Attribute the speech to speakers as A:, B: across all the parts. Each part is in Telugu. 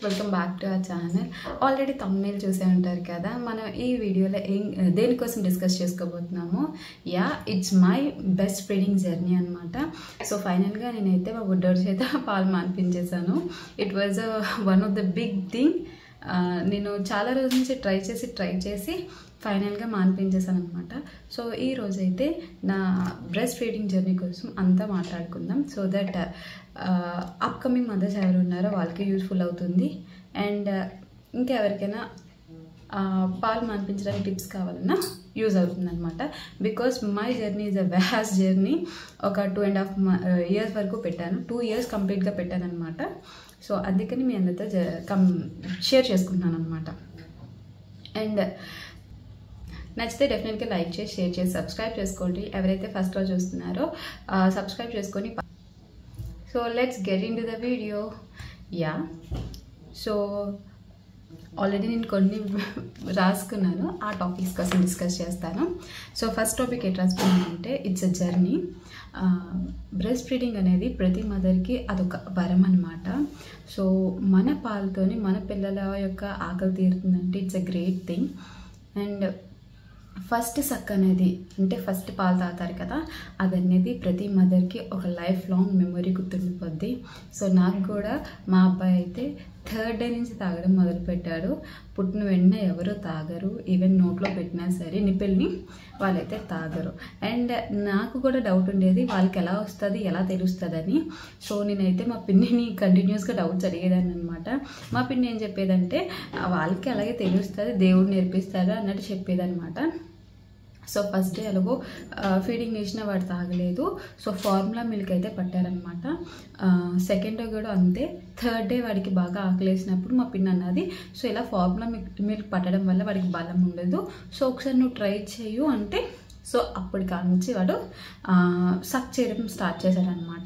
A: Welcome back to our channel. Already thumbnail చూసే ఉంటారు కదా. మనం ఈ వీడియోలో దేనికోసం డిస్కస్ చేసుకోబోతున్నాము. It's my best feeding journey అనమాట. సో ఫైనల్గా నేనైతే మా బుడ్డోడి చేత పాలు మాన్పించేశాను. It was one of the big thing. నేను చాలా రోజుల నుంచి ట్రై చేసి ఫైనల్గా మాన్పించేసాను అనమాట. సో ఈ రోజైతే నా బ్రెస్ట్ ఫీడింగ్ జర్నీ కోసం అంతా మాట్లాడుకుందాం. సో దట్ అప్కమింగ్ మదర్స్ ఎవరు ఉన్నారో వాళ్ళకి యూస్ఫుల్ అవుతుంది. అండ్ ఇంకెవరికైనా పాలు మాన్పించడానికి టిప్స్ కావాలన్నా యూజ్ అవుతుంది అనమాట. Because my journey is a vast journey. ఒక 2.5 years వరకు పెట్టాను. 2 years కంప్లీట్గా పెట్టాను అనమాట. సో అందుకని మీ అందరితో షేర్ చేసుకుంటున్నాను అనమాట. అండ్ నచ్చితే డెఫినెట్గా లైక్ చేసి షేర్ చేసి సబ్స్క్రైబ్ చేసుకోండి. ఎవరైతే ఫస్ట్ రోజు చూస్తున్నారో సబ్స్క్రైబ్ చేసుకొని. So let's get in to the video. So already నేను కొన్ని రాసుకున్నాను, ఆ టాపిక్స్ కోసం డిస్కస్ చేస్తాను. సో ఫస్ట్ టాపిక్ ఎట్ రాసుకున్నానంటే it's a journey. Breast feeding అనేది ప్రతి మదర్కి అదొక వరం అనమాట. సో మన పాలతోని మన పిల్లల యొక్క ఆకలి తీరుతుందంటే it's a great thing. And first suck అనేది అంటే ఫస్ట్ పాలు తాగుతారు కదా, అదనేది ప్రతి మదర్కి ఒక లైఫ్ లాంగ్ మెమొరీ గుర్తుండిపోద్ది. సో నాకు కూడా మా అబ్బాయి అయితే 3rd day నుంచి తాగడం మొదలుపెట్టాడు. పుట్టిన వెంటనే ఎవరు తాగరు, ఈవెన్ నోట్లో పెట్టినా సరే నిపిల్ని వాళ్ళైతే తాగరు. అండ్ నాకు కూడా డౌట్ ఉండేది వాళ్ళకి ఎలా వస్తుంది, ఎలా తెలుస్తుందని. సో నేనైతే మా పిన్నిని కంటిన్యూస్గా డౌట్స్ అడిగేదాన్ని అనమాట. మా పిన్ని ఏం చెప్పేదంటే వాళ్ళకి అలాగే తెలుస్తుంది, దేవుడు నేర్పిస్తాడు అన్నట్టు చెప్పేదన్నమాట. సో ఫస్ట్ డే అలాగో ఫీడింగ్ చేసిన వాడు తాగలేదు. సో ఫార్ములా మిల్క్ అయితే పట్టారనమాట. సెకండ్ డే కూడా అంతే. 3rd day వాడికి బాగా ఆకలేసినప్పుడు మా పిన్ అన్నది, సో ఇలా ఫార్ములా మిల్క్ పట్టడం వల్ల వాడికి బలం ఉండదు, సో ఒకసారి నువ్వు ట్రై చేయు అంటే, సో అప్పటి కానుంచి వాడు సక్ చేయడం స్టార్ట్ చేశాడనమాట.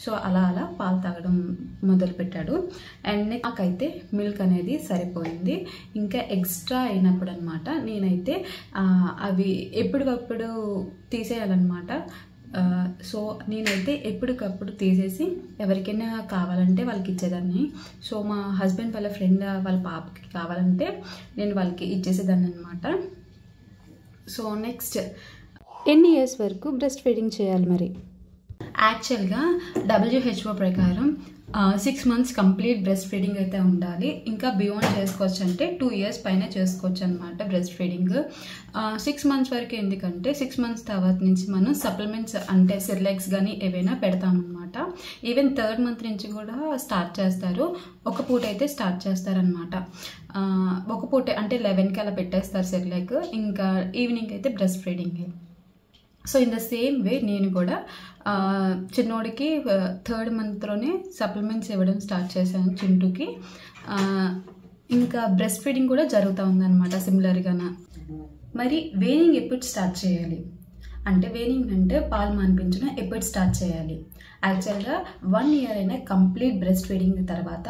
A: సో అలా పాలు తాగడం మొదలుపెట్టాడు. అండ్ నాకైతే మిల్క్ అనేది సరిపోయింది. ఇంకా ఎక్స్ట్రా అయినప్పుడు అనమాట నేనైతే అవి ఎప్పటికప్పుడు తీసేయాలన్నమాట. సో నేనైతే ఎప్పటికప్పుడు తీసేసి ఎవరికైనా కావాలంటే వాళ్ళకి ఇచ్చేదాన్ని. సో మా హస్బెండ్ వాళ్ళ ఫ్రెండ్ వాళ్ళ పాపకి కావాలంటే నేను వాళ్ళకి ఇచ్చేసేదాన్ని అనమాట. సో నెక్స్ట్
B: ఎన్ని ఇయర్స్ వరకు బ్రెస్ట్ ఫీడింగ్ చేయాలి మరి?
A: యాక్చువల్గా WHO ప్రకారం 6 months కంప్లీట్ బ్రెస్ట్ ఫీడింగ్ అయితే ఉండాలి. ఇంకా బియాండ్ చేసుకోవచ్చు అంటే 2 years పైన చేసుకోవచ్చు అనమాట బ్రెస్ట్ ఫీడింగ్. 6 months వరకు ఎందుకంటే 6 months తర్వాత నుంచి మనం సప్లిమెంట్స్ అంటే సెర్లాక్స్ కానీ ఏవైనా పెడతామన్నమాట. ఈవెన్ 3rd month నుంచి కూడా స్టార్ట్ చేస్తారు. ఒక పూట అయితే స్టార్ట్ చేస్తారనమాట. ఒక పూట అంటే 11కి అలా పెట్టేస్తారు సెర్లాక్. ఇంకా ఈవినింగ్ అయితే breast feeding. So in the same way నేను కూడా చిన్నోడికి 3rd monthలోనే సప్లిమెంట్స్ ఇవ్వడం స్టార్ట్ చేశాను చింటూకి. ఇంకా బ్రెస్ట్ ఫీడింగ్ కూడా జరుగుతూ ఉందన్నమాట సిమిలర్గాన. మరి వేనింగ్ ఎప్పుడు స్టార్ట్ చేయాలి అంటే, వేనింగ్ అంటే పాలు మాన్పించడం ఎప్పుడు స్టార్ట్ చేయాలి? యాక్చువల్గా 1 year అయినా కంప్లీట్ బ్రెస్ట్ ఫీడింగ్ తర్వాత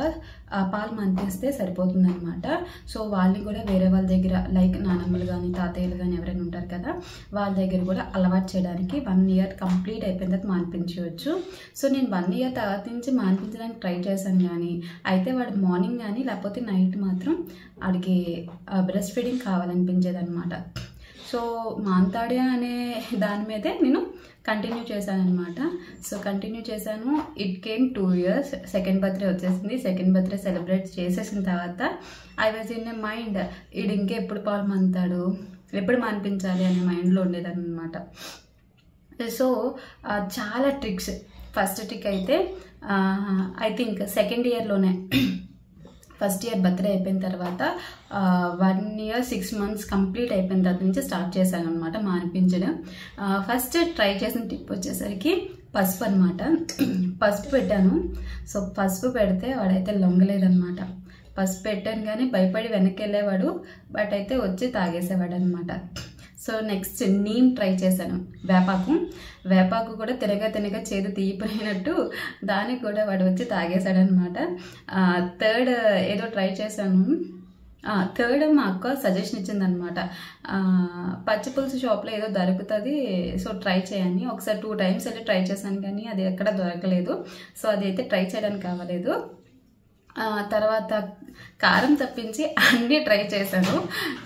A: పాలు మాన్పిస్తే సరిపోతుందన్నమాట. సో వాళ్ళని కూడా వేరే వాళ్ళ దగ్గర లైక్ నానమ్మలు కానీ తాతయ్యలు కానీ ఎవరైనా ఉంటారు కదా, వాళ్ళ దగ్గర కూడా అలవాటు చేయడానికి 1 year కంప్లీట్ అయిపోయిన తర్వాత మాన్పించవచ్చు. సో నేను 1 year తర్వాత నుంచి మాన్పించడానికి ట్రై చేశాను, కానీ అయితే వాడు మార్నింగ్ కానీ లేకపోతే నైట్ మాత్రం వాడికి బ్రెస్ట్ ఫీడింగ్ కావాలనిపించేది అనమాట. సో మాంతాడే అనే దాని మీదే నేను కంటిన్యూ చేశాను అనమాట. సో కంటిన్యూ చేశాను. It came 2 years. 2nd birthday వచ్చేసింది. 2nd birthday సెలబ్రేట్ చేసేసిన తర్వాత I was in a mind, ఇది ఇంకే ఎప్పుడు పాలు మానుతాడు, ఎప్పుడు మానిపించాలి అనే మైండ్లో ఉండేదాన్ని అనమాట. సో చాలా ట్రిక్స్. ఫస్ట్ ట్రిక్ అయితే ఐ థింక్ 2nd yearలోనే, ఫస్ట్ ఇయర్ బర్త్డే అయిపోయిన తర్వాత 1 year 6 months కంప్లీట్ అయిపోయిన తర్వాత నుంచి స్టార్ట్ చేశాను అనమాట మానిపించడం. ఫస్ట్ ట్రై చేసిన టిప్ వచ్చేసరికి పసుపు అనమాట. పసుపు పెట్టాను. సో పసుపు పెడితే వాడైతే లొంగలేదనమాట. పసుపు పెట్టాను కానీ భయపడి వెనక్కి వెళ్ళేవాడు, బట్ అయితే వచ్చి తాగేసేవాడు అనమాట. సో నెక్స్ట్ నీమ్ ట్రై చేశాను. వేపాకు కూడా తినగా చేదు తీయిపోయినట్టు దానికి కూడా వాడు వచ్చి తాగేశాడనమాట. 3rd ఏదో ట్రై చేశాను. 3rd మా అక్క సజెషన్ ఇచ్చిందనమాట, పచ్చి పులుసు షాప్లో ఏదో దొరుకుతుంది, సో ట్రై చేయని. ఒకసారి 2 times వెళ్ళి ట్రై చేశాను కానీ అది ఎక్కడ దొరకలేదు. సో అది అయితే ట్రై చేయడానికి కావలేదు. తర్వాత కారం తప్పించి అన్నీ ట్రై చేశాను.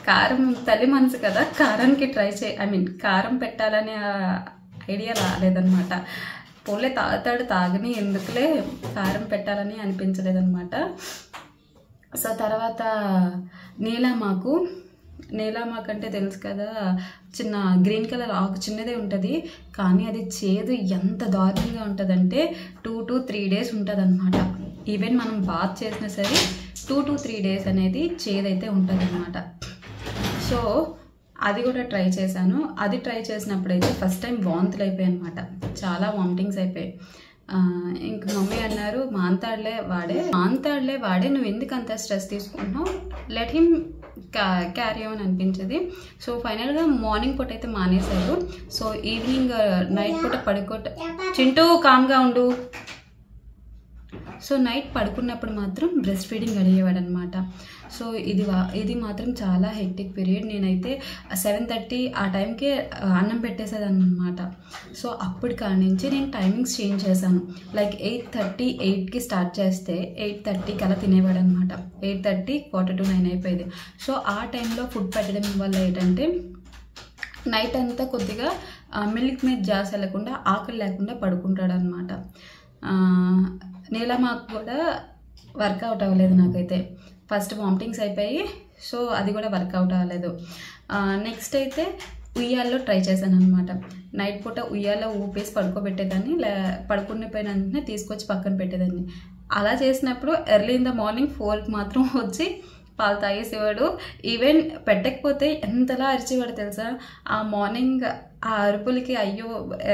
A: కారం తల్లి మనసు కదా, కారానికి కారం పెట్టాలనే ఐడియా రాలేదనమాట. పోలే తాగుతాడు తాగని, ఎందుకులే కారం పెట్టాలని అనిపించలేదన్నమాట. సో తర్వాత నీలామాకు అంటే తెలుసు కదా, చిన్న గ్రీన్ కలర్ ఆకు చిన్నదే ఉంటుంది, కానీ అది చేదు ఎంత దారుణంగా ఉంటుందంటే 2 to 3 days ఉంటుంది అనమాట. ఈవెన్ మనం బాత్ చేసినా సరే 2 to 3 days అనేది చేదైతే ఉంటుంది అనమాట. సో అది కూడా ట్రై చేశాను. అది ట్రై చేసినప్పుడైతే ఫస్ట్ టైం వాంతులు అయిపోయాయి అనమాట, చాలా వామిటింగ్స్ అయిపోయాయి. ఇంక మమ్మీ అన్నారు, మాంతాడులే వాడే నువ్వు ఎందుకు అంత స్ట్రెస్ తీసుకుంటున్నావు, లెట్ హిమ్ క్యారీ ఆన్ అనిపించేది. సో ఫైనల్గా మార్నింగ్ పూట అయితే మానేశారు. సో ఈవినింగ్ నైట్ పూట చింటూ కామ్గా ఉండు. సో నైట్ పడుకున్నప్పుడు మాత్రం బ్రెస్ట్ ఫీడింగ్ అడిగేవాడు అనమాట. సో ఇది మాత్రం చాలా హెక్టిక్ పీరియడ్. నేనైతే 7:30 ఆ టైంకే అన్నం పెట్టేసేదాన్ని అనమాట. సో అప్పటి కాడి నుంచి నేను టైమింగ్స్ చేంజ్ చేశాను. లైక్ 8:30, 8కి స్టార్ట్ చేస్తే 8:30 అలా తినేవాడు అనమాట. 8:30, 8:45 అయిపోయేది. సో ఆ టైంలో ఫుడ్ పెట్టడం వల్ల ఏంటంటే నైట్ అంతా కొద్దిగా మిల్క్ మీద జాస్ వెళ్ళకుండా ఆకలి లేకుండా పడుకుంటాడు అనమాట. నీలమాకు కూడా వర్కౌట్ అవ్వలేదు నాకైతే. ఫస్ట్ వామిటింగ్స్ అయిపోయి, సో అది కూడా వర్కౌట్ అవ్వలేదు. నెక్స్ట్ అయితే ఉయ్యాల్లో ట్రై చేశాను అనమాట. నైట్ పూట ఉయ్యాల్లో ఊపేసి పడుకోబెట్టేదాన్ని, పడుకునే పైన వెంటనే తీసుకొచ్చి పక్కన పెట్టేదాన్ని. అలా చేసినప్పుడు ఎర్లీ ఇన్ ద మార్నింగ్ 4కి మాత్రం వచ్చి పాలు తాగేసేవాడు. ఈవెన్ పెట్టకపోతే ఎంతలా అరిచేవాడు తెలుసా. ఆ మార్నింగ్ ఆ అరుపులకి అయ్యో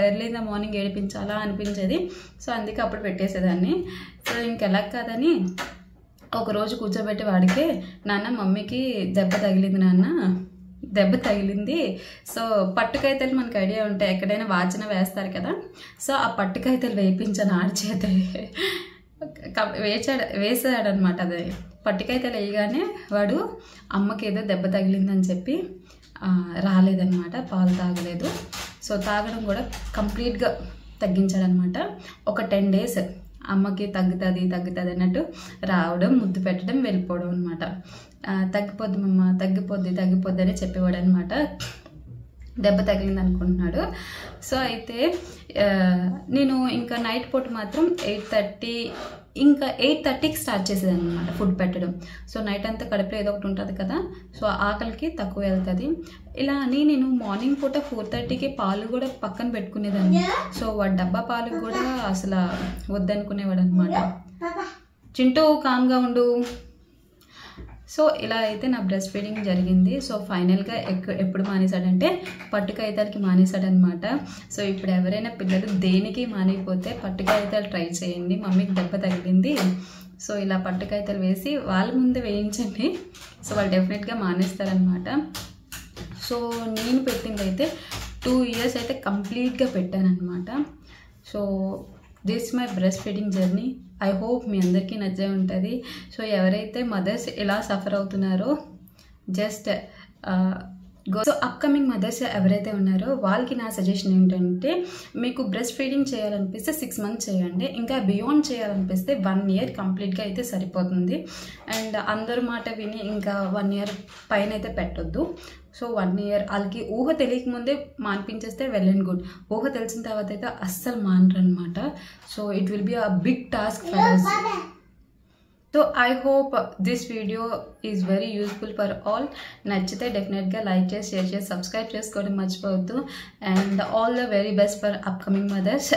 A: ఎర్లీ ఇన్ ద మార్నింగ్ ఏడిపించాలా అనిపించేది. సో అందుకే అప్పుడు పెట్టేసేదాన్ని. సో ఇంకెలా కాదని ఒకరోజు కూర్చోబెట్టి వాడికే, నాన్న మమ్మీకి దెబ్బ తగిలింది. సో పట్టుకైతలు మనకు ఐడియా ఉంటాయి, ఎక్కడైనా వాచన వేస్తారు కదా. సో ఆ పట్టుకైతలు వేయించాను ఆడి చేత. వేసాడనమాట. అది పట్టుకైతలు వేయగానే వాడు అమ్మకి ఏదో దెబ్బ తగిలిందని చెప్పి రాలేదన్నమాట, పాలు తాగలేదు. సో తాగడం కూడా కంప్లీట్గా తగ్గించాడనమాట. ఒక 10 days అమ్మకి తగ్గుతుంది అన్నట్టు రావడం, ముద్దు పెట్టడం, వెళ్ళిపోవడం అనమాట. తగ్గిపోద్ది మమ్మ, తగ్గిపోద్ది అని చెప్పేవాడు అనమాట. దెబ్బ తగిలింది అనుకుంటున్నాడు. సో అయితే నేను ఇంకా నైట్ పూట మాత్రం 8:30కి స్టార్ట్ చేసేదాన్ని అనమాట ఫుడ్ పెట్టడం. సో నైట్ అంతా కడుపులో ఏదో ఒకటి ఉంటుంది కదా, సో ఆకలికి తక్కువ వెళ్తుంది. ఇలా అని నేను మార్నింగ్ పూట 4:30కి పాలు కూడా పక్కన పెట్టుకునేదాన్ని. సో వాడు డబ్బా పాలు కూడా అసలు వద్దనుకునేవాడు అనమాట. చింటూ కామ్గా ఉండు. సో ఇలా అయితే నా బ్రెస్ట్ ఫీడింగ్ జరిగింది. సో ఫైనల్గా ఎప్పుడు మానేశాడంటే పట్టుకైతాలకి మానేశాడనమాట. సో ఇప్పుడు ఎవరైనా పిల్లలు దేనికి మానేకపోతే పట్టుకైతాలు ట్రై చేయండి. మమ్మీకి దెబ్బ తగిలింది, సో ఇలా పట్టుకైతాలు వేసి వాళ్ళ ముందు వేయించండి. సో వాళ్ళు డెఫినెట్గా మానేస్తారనమాట. సో నేను పెట్టింది అయితే 2 years అయితే కంప్లీట్గా పెట్టానమాట. So this my breast feeding journey. I hope మీ అందరికీ నచ్చే ఉంటుంది. సో ఎవరైతే మదర్స్ ఎలా సఫర్ అవుతున్నారో జస్ట్ సో అప్కమింగ్ మదర్స్ ఎవరైతే ఉన్నారో వాళ్ళకి నా సజెషన్ ఏంటంటే, మీకు బ్రెస్ట్ ఫీడింగ్ చేయాలనిపిస్తే 6 months చేయండి. ఇంకా బియాండ్ చేయాలనిపిస్తే 1 year కంప్లీట్గా అయితే సరిపోతుంది. అండ్ అందరి మాట విని ఇంకా 1 year పైన అయితే పెట్టొద్దు. సో 1 year వాళ్ళకి ఊహ తెలియకముందే మాన్పించేస్తే వెల్ అండ్ గుడ్. ఊహ తెలిసిన తర్వాత అయితే అస్సలు మానరు అనమాట. So it will be a big task for us. So I hope this video is very useful for all. నచ్చితే డెఫినెట్గా లైక్ చేసి, షేర్ చేసి, సబ్స్క్రైబ్ చేసుకోవడం మర్చిపోవద్దు. And all the very best for upcoming mothers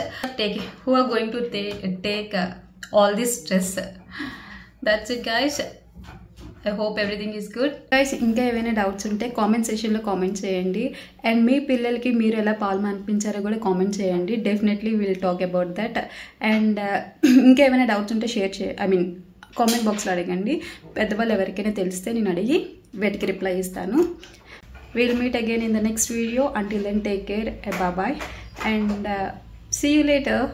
A: who are going to take all this stress. That's it guys. I hope everything is good. Guys ఇంకా ఏమైనా డౌట్స్ ఉంటే కామెంట్ సెక్షన్లో కామెంట్ చేయండి. అండ్ మీ పిల్లలకి మీరు ఎలా పాలు మాన్పించారో కూడా కామెంట్ చేయండి. Definitely will talk about that. And ఇంకా ఏమైనా డౌట్స్ ఉంటే కామెంట్ బాక్స్లో అడగండి. పెద్దవాళ్ళు ఎవరికైనా తెలిస్తే నేను అడిగి వీటికి రిప్లై ఇస్తాను. Will meet again in the next video. Until then take care. Bye and see you later.